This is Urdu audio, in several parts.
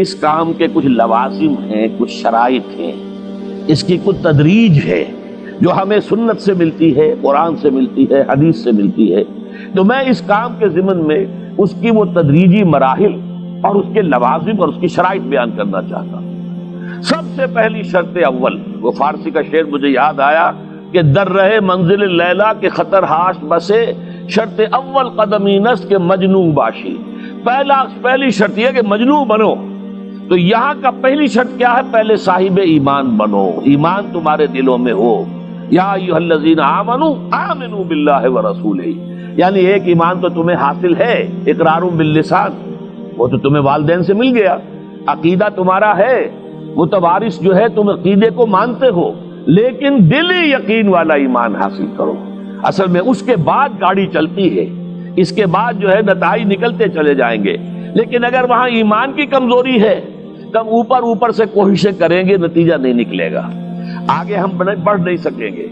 اس کام کے کچھ لوازم ہیں، کچھ شرائط ہیں، اس کی کچھ تدریج ہے جو ہمیں سنت سے ملتی ہے، قرآن سے ملتی ہے، حدیث سے ملتی ہے۔ تو میں اس کام کے ضمن میں اس کی وہ تدریجی مراحل اور اس کے لوازم اور اس کی شرائط بیان کرنا چاہتا ہوں۔ سب سے پہلی شرط اول، وہ فارسی کا شعر مجھے یاد آیا کہ در رہے منزل لیلا کے خطر ہاش بسے، شرط اول قدمی نست کے مجنون باشی۔ پہلی شرط یہ کہ مجنون بنو۔ تو یہاں کا پہلی شرط کیا ہے؟ پہلے صاحب ایمان بنو، ایمان تمہارے دلوں میں ہو۔ یا ایھا الذین آمنوا آمنوا باللہ ورسولہ، یعنی ایک ایمان تو تمہیں حاصل ہے، اقرار باللسان، وہ تو تمہیں والدین سے مل گیا، عقیدہ تمہارا ہے، متوارث جو ہے تم عقیدے کو مانتے ہو، لیکن دلی یقین والا ایمان حاصل کرو۔ اصل میں اس کے بعد گاڑی چلتی ہے، اس کے بعد جو ہے نتائج نکلتے چلے جائیں گے، لیکن اگر وہاں ایمان کی کمزوری ہے تب اوپر سے کوششیں کریں گے، نتیجہ نہیں نکلے گا، آگے ہم بڑھ نہیں سکیں گے،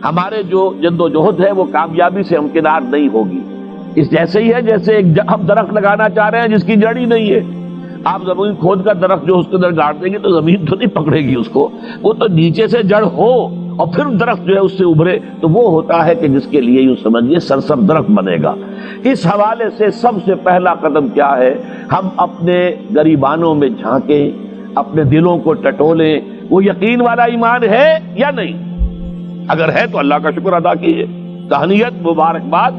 ہمارے جو جد و جہد ہے وہ کامیابی سے ہمکنار نہیں ہوگی۔ اس جیسے ہی ہے جیسے ہم درخت لگانا چاہ رہے ہیں جس کی جڑ ہی نہیں ہے، آپ زمین کھود کر درخت جو اس کے اندر گاڑ دیں گے تو زمین تو نہیں پکڑے گی اس کو، وہ تو نیچے سے جڑ ہو اور پھر درخت جو ہے اس سے ابھرے، تو وہ ہوتا ہے کہ جس کے لیے یوں سمجھیے سرسبز درخت بنے گا۔ اس حوالے سے سب سے پہلا قدم کیا ہے؟ ہم اپنے گریبانوں میں جھانکیں، اپنے دلوں کو ٹٹولیں، وہ یقین والا ایمان ہے یا نہیں؟ اگر ہے تو اللہ کا شکر ادا کیجیے، تہنیت، مبارکباد،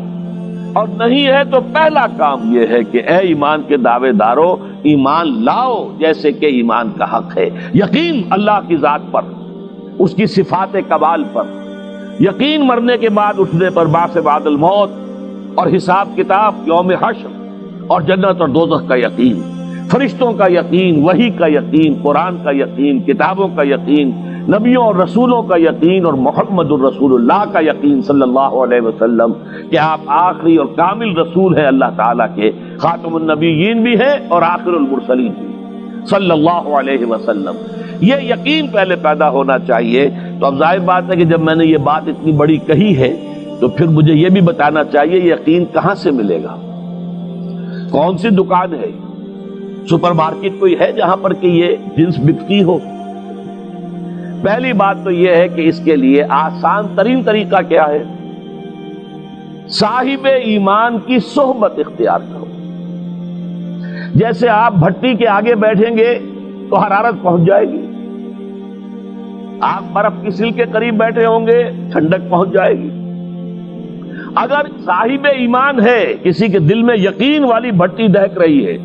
اور نہیں ہے تو پہلا کام یہ ہے کہ اے ایمان کے دعوے دارو، ایمان لاؤ جیسے کہ ایمان کا حق ہے۔ یقین اللہ کی ذات پر، اس کی صفات کمال پر، یقین مرنے کے بعد اٹھنے پر، بعث بعد الموت اور حساب کتاب، یوم حشر اور جنت اور دوزخ کا یقین، فرشتوں کا یقین، وحی کا یقین، قرآن کا یقین، کتابوں کا یقین، نبیوں اور رسولوں کا یقین، اور محمد الرسول اللہ کا یقین صلی اللہ علیہ وسلم کہ آپ آخری اور کامل رسول ہیں اللہ تعالیٰ کے، خاتم النبیین بھی ہیں اور آخر المرسلین بھی صلی اللہ علیہ وسلم۔ یہ یقین پہلے پیدا ہونا چاہیے۔ تو اب ظاہر بات ہے کہ جب میں نے یہ بات اتنی بڑی کہی ہے تو پھر مجھے یہ بھی بتانا چاہیے یقین کہاں سے ملے گا، کون سی دکان ہے، سپر مارکیٹ کوئی ہے جہاں پر کہ یہ جنس بکتی ہو؟ پہلی بات تو یہ ہے کہ اس کے لیے آسان ترین طریقہ کیا ہے؟ صاحب ایمان کی صحبت اختیار کرو۔ جیسے آپ بھٹی کے آگے بیٹھیں گے تو حرارت پہنچ جائے گی، آپ برف کی سل کے قریب بیٹھے ہوں گے ٹھنڈک پہنچ جائے گی۔ اگر صاحب ایمان ہے، کسی کے دل میں یقین والی بھٹی دہک رہی ہے،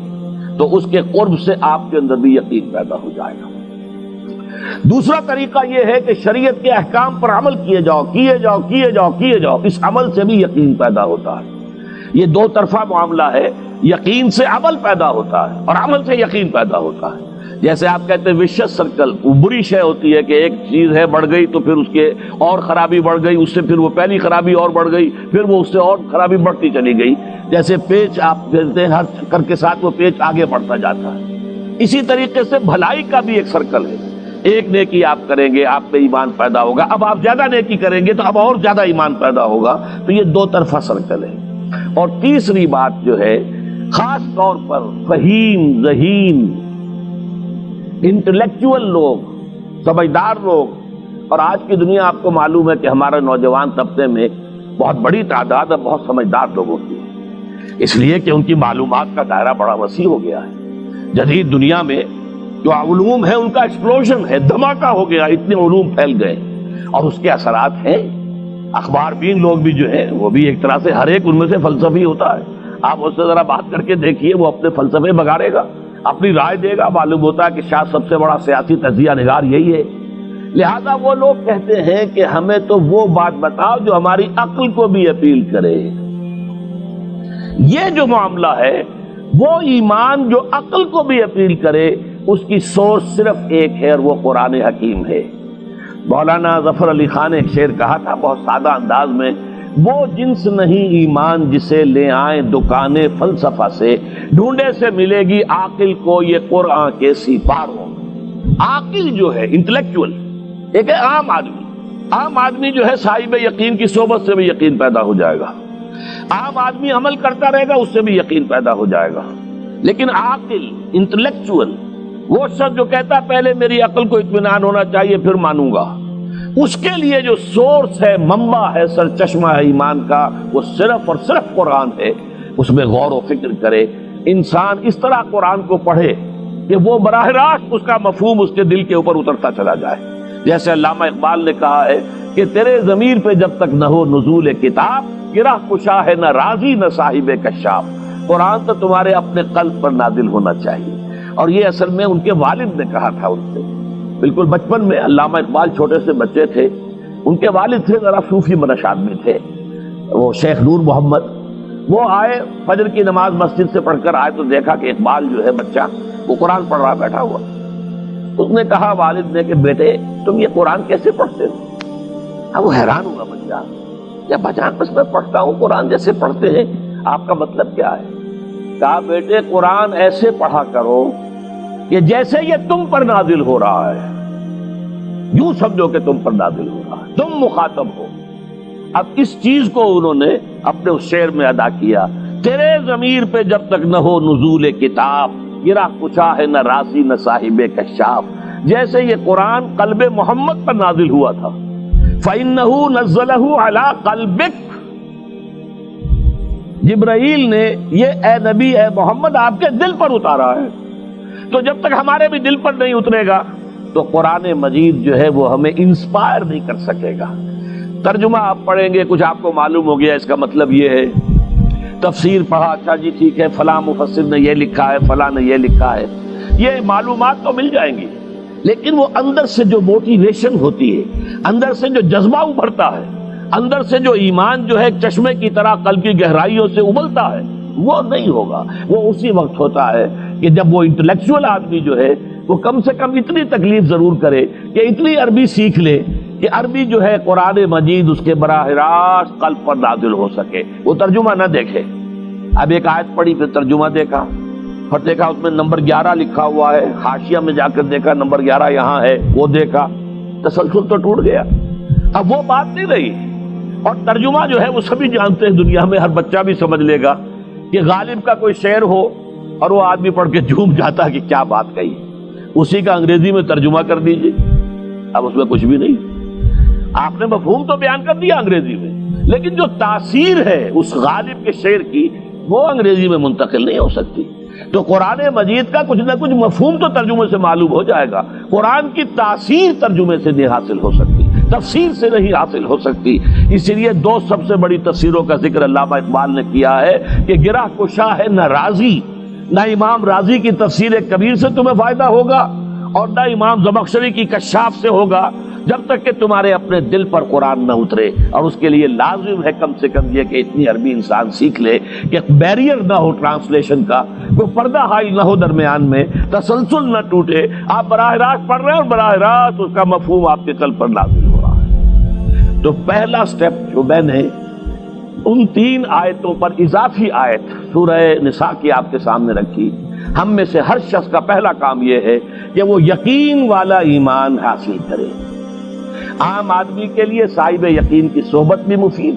تو اس کے قرب سے آپ کے اندر بھی یقین پیدا ہو جائے گا۔ دوسرا طریقہ یہ ہے کہ شریعت کے احکام پر عمل کیے جاؤ، اس عمل سے بھی یقین پیدا ہوتا ہے۔ یہ دو طرفہ معاملہ ہے، یقین سے عمل پیدا ہوتا ہے اور عمل سے یقین پیدا ہوتا ہے۔ جیسے آپ کہتے ہیں وشیس سرکل، وہ بری شے ہوتی ہے کہ ایک چیز ہے بڑھ گئی تو پھر اس کے اور خرابی بڑھ گئی، اس سے پھر وہ پہلی خرابی اور بڑھ گئی، پھر وہ اس سے اور خرابی بڑھتی چلی گئی۔ جیسے پیچ آپ کہتے ہیں ہر چکر کے ساتھ وہ پیچ آگے بڑھتا جاتا ہے، اسی طریقے سے بھلائی کا بھی ایک سرکل ہے۔ ایک نیکی آپ کریں گے آپ میں ایمان پیدا ہوگا، اب آپ زیادہ نیکی کریں گے تو اب اور زیادہ ایمان پیدا ہوگا، تو یہ دو طرفہ سرکل ہے۔ اور تیسری بات جو ہے، خاص طور پر فہیم، ذہین، انٹلیکچوئل لوگ، سمجھدار لوگ، اور آج کی دنیا آپ کو معلوم ہے کہ ہمارے نوجوان طبقے میں بہت بڑی تعداد بہت سمجھدار لوگوں کی ہے، اس لیے کہ ان کی معلومات کا دائرہ بڑا وسیع ہو گیا ہے۔ جدید دنیا میں جو علوم ہے ان کا ایکسپلوژن ہے، دھماکہ ہو گیا، اتنے علوم پھیل گئے اور اس کے اثرات ہیں۔ اخبار بین لوگ بھی جو ہیں وہ بھی ایک طرح سے ہر ایک ان میں سے فلسفی ہوتا ہے، آپ اس سے ذرا بات کر کے دیکھیے، وہ اپنے فلسفے بگاڑے گا، اپنی رائے دے گا، معلوم ہوتا ہے کہ شاید سب سے بڑا سیاسی تجزیہ نگار یہی ہے۔ لہذا وہ لوگ کہتے ہیں کہ ہمیں تو وہ بات بتاؤ جو ہماری عقل کو بھی اپیل کرے۔ یہ جو معاملہ ہے وہ ایمان جو عقل کو بھی اپیل کرے، اس کی سورس صرف ایک ہے اور وہ قرآن حکیم ہے۔ مولانا ظفر علی خان نے ایک شعر کہا تھا بہت سادہ انداز میں، وہ جنس نہیں ایمان جسے لے آئیں دکانیں فلسفہ سے، ڈھونڈے سے ملے گی عاقل کو یہ قرآن کے سپاروں۔ عاقل جو ہے انٹلیکچوئل، ایک ہے عام آدمی جو ہے صاحب یقین کی صحبت سے بھی یقین پیدا ہو جائے گا، عام آدمی عمل کرتا رہے گا اس سے بھی یقین پیدا ہو جائے گا، لیکن عاقل، انٹلیکچوئل، وہ شخص جو کہتا پہلے میری عقل کو اطمینان ہونا چاہیے پھر مانوں گا، اس کے لیے جو سورس ہے، منبع ہے، سرچشمہ ہے ایمان کا، وہ صرف اور صرف قرآن ہے۔ اس میں غور و فکر کرے، انسان اس طرح قرآن کو پڑھے کہ وہ براہ راست اس کا مفہوم اس کے دل کے اوپر اترتا چلا جائے۔ جیسے علامہ اقبال نے کہا ہے کہ تیرے ضمیر پہ جب تک نہ ہو نزول کتاب، گرہ کشا ہے نہ رازی نہ صاحب کشاف۔ قرآن تو تمہارے اپنے قلب پر نازل ہونا چاہیے۔ اور یہ اصل میں ان کے والد نے کہا تھا ان سے، بالکل بچپن میں۔ علامہ اقبال چھوٹے سے بچے تھے، ان کے والد تھے ذرا صوفی منش آدمی تھے، وہ شیخ نور محمد۔ وہ آئے فجر کی نماز مسجد سے پڑھ کر آئے تو دیکھا کہ اقبال جو ہے بچہ وہ قرآن پڑھ رہا بیٹھا ہوا۔ اس نے کہا والد نے کہ بیٹے تم یہ قرآن کیسے پڑھتے ہو؟ اب وہ حیران ہوا بچہ، یا بچہ بس میں پڑھتا ہوں قرآن جیسے پڑھتے ہیں، آپ کا مطلب کیا ہے؟ کہا بیٹے قرآن ایسے پڑھا کرو کہ جیسے یہ تم پر نازل ہو رہا ہے، یوں سمجھو کہ تم پر نازل ہو رہا ہے، تم مخاطب ہو۔ اب اس چیز کو انہوں نے اپنے اس شعر میں ادا کیا، تیرے ضمیر پہ جب تک نہ ہو نزول کتاب، گرہ کچا ہے نہ راضی نہ صاحب کشاف۔ جیسے یہ قرآن قلب محمد پر نازل ہوا تھا، فَإِنَّهُ نَزَّلَهُ عَلَىٰ قَلْبِكَ، جبرائیل نے یہ اے نبی اے محمد آپ کے دل پر اتارا ہے۔ تو جب تک ہمارے بھی دل پر نہیں اترے گا تو قرآن مجید جو ہے وہ ہمیں انسپائر نہیں کر سکے گا۔ ترجمہ آپ پڑھیں گے، کچھ آپ کو معلوم ہو گیا اس کا مطلب یہ ہے، تفسیر پڑھا، اچھا جی ٹھیک ہے فلاں مفسر نے یہ لکھا ہے، فلاں نے یہ لکھا ہے، یہ معلومات تو مل جائیں گی، لیکن وہ اندر سے جو موٹیویشن ہوتی ہے، اندر سے جو جذبہ ابھرتا ہے، اندر سے جو ایمان جو ہے ایک چشمے کی طرح قلب کی گہرائیوں سے ابلتا ہے، وہ نہیں ہوگا۔ وہ اسی وقت ہوتا ہے کہ جب وہ انٹلیکچوئل آدمی جو ہے وہ کم سے کم اتنی تکلیف ضرور کرے کہ اتنی عربی سیکھ لے کہ عربی جو ہے قرآن مجید اس کے براہ راست قلب پر نازل ہو سکے، وہ ترجمہ نہ دیکھے۔ اب ایک آیت پڑھی پھر ترجمہ دیکھا، پھر دیکھا اس میں نمبر 11 لکھا ہوا ہے، حاشیہ میں جا کر دیکھا نمبر 11 یہاں ہے، وہ دیکھا، تسلسل تو ٹوٹ گیا۔ اب وہ بات نہیں رہی۔ اور ترجمہ جو ہے وہ سبھی جانتے ہیں، دنیا میں ہر بچہ بھی سمجھ لے گا کہ غالب کا کوئی شعر ہو اور وہ آدمی پڑھ کے جھوم جاتا ہے کہ کیا بات کہی، اسی کا انگریزی میں ترجمہ کر دیجیے، اب اس میں کچھ بھی نہیں۔ آپ نے مفہوم تو بیان کر دیا انگریزی میں، لیکن جو تاثیر ہے اس غالب کے شعر کی وہ انگریزی میں منتقل نہیں ہو سکتی۔ تو قرآن مجید کا کچھ نہ کچھ مفہوم تو ترجمے سے معلوم ہو جائے گا، قرآن کی تاثیر ترجمے سے نہیں حاصل ہو سکتی، تفسیر سے نہیں حاصل ہو سکتی۔ اسی لیے دو سب سے بڑی تفسیروں کا ذکر علامہ اقبال نے کیا ہے کہ گرہ کشا ہے نہ رازی، نہ امام رازی کی تفسیر کبیر سے تمہیں فائدہ ہوگا اور نہ امام زمخشری کی کشاف سے ہوگا، جب تک کہ تمہارے اپنے دل پر قرآن نہ اترے۔ اور اس کے لیے لازم ہے کم سے کم یہ کہ اتنی عربی انسان سیکھ لے کہ بیریئر نہ ہو ٹرانسلیشن کا، کوئی پردہ حائل نہ ہو درمیان میں، تسلسل نہ ٹوٹے، آپ براہ راست پڑھ رہے ہیں اور براہ راست اس کا مفہوم آپ کے قلب پر نازل ہو رہا ہے۔ تو پہلا سٹیپ جو میں نے ان 3 آیتوں پر اضافی آیت سورہ نساء کی آپ کے سامنے رکھی، ہم میں سے ہر شخص کا پہلا کام یہ ہے کہ وہ یقین والا ایمان حاصل کرے۔ عام آدمی کے لیے صاحب یقین کی صحبت بھی مفید،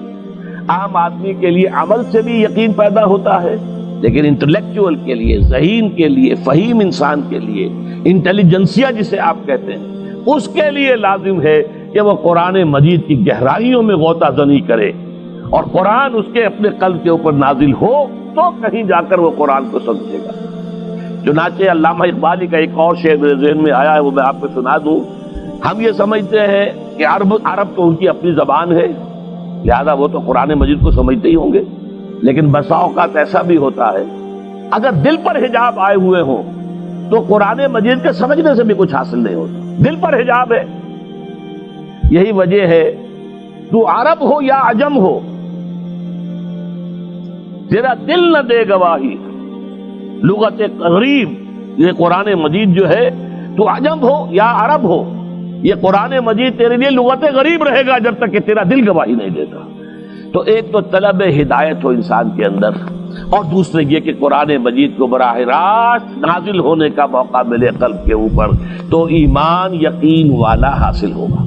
عام آدمی کے لیے عمل سے بھی یقین پیدا ہوتا ہے، لیکن انٹلیکچوئل کے لیے، ذہین کے لیے، فہیم انسان کے لیے، انٹیلیجنسیا جسے آپ کہتے ہیں، اس کے لیے لازم ہے کہ وہ قرآن مجید کی گہرائیوں میں غوطہ زنی کرے اور قرآن اس کے اپنے قلب کے اوپر نازل ہو تو کہیں جا کر وہ قرآن کو سمجھے گا۔ چنانچہ علامہ اقبالی کا ایک اور شعر میرے ذہن میں آیا ہے، وہ میں آپ کو سنا دوں۔ ہم یہ سمجھتے ہیں کہ عرب تو ان کی اپنی زبان ہے، لہذا وہ تو قرآن مجید کو سمجھتے ہی ہوں گے، لیکن بسا اوقات ایسا بھی ہوتا ہے اگر دل پر حجاب آئے ہوئے ہوں تو قرآن مجید کے سمجھنے سے بھی کچھ حاصل نہیں ہوتا، دل پر حجاب ہے۔ یہی وجہ ہے تو عرب ہو یا عجم ہو، تیرا دل نہ دے گواہی، لغت غریب یہ قرآن مجید جو ہے، تو عجم ہو یا عرب ہو، یہ قرآن مجید تیرے لیے لغت غریب رہے گا جب تک کہ تیرا دل گواہی نہیں دیتا۔ تو ایک تو طلب ہدایت ہو انسان کے اندر، اور دوسرے یہ کہ قرآن مجید کو براہ راست نازل ہونے کا موقع ملے قلب کے اوپر، تو ایمان یقین والا حاصل ہوگا۔